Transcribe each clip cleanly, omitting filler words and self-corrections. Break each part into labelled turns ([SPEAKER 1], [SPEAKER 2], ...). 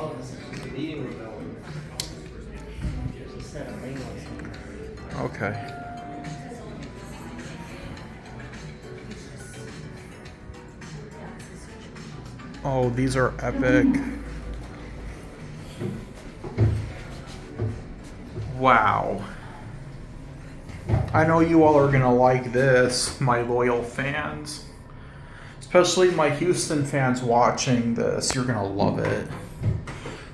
[SPEAKER 1] Oh, this is the meeting room elevator. There's a set of main ones.
[SPEAKER 2] Okay. Oh, these are epic. Wow. I know you all are gonna like this, my loyal fans. Especially my Houston fans watching this. You're gonna love it.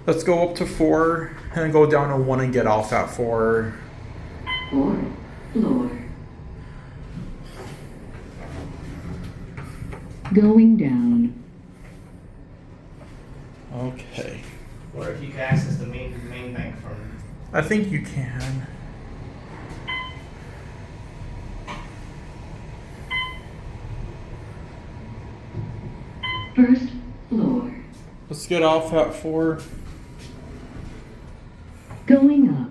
[SPEAKER 2] Let's go up to 4 and go down to 1 and get off at 4.
[SPEAKER 3] 4th floor. Going down.
[SPEAKER 2] Okay.
[SPEAKER 1] Or if you can access the main bank from.
[SPEAKER 2] I think you can.
[SPEAKER 3] First floor.
[SPEAKER 2] Let's get off at 4.
[SPEAKER 3] Going up.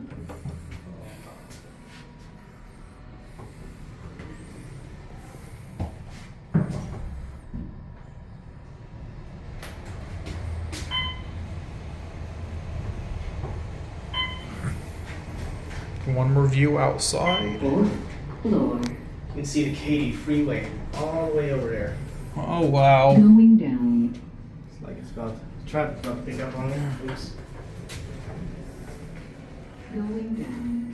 [SPEAKER 2] One more view outside.
[SPEAKER 3] 4th floor.
[SPEAKER 1] You can see the Katy freeway all the way over there.
[SPEAKER 2] Oh wow.
[SPEAKER 3] Going down.
[SPEAKER 1] It's like it's about traffic's about to pick up on it. Oops.
[SPEAKER 3] Going down.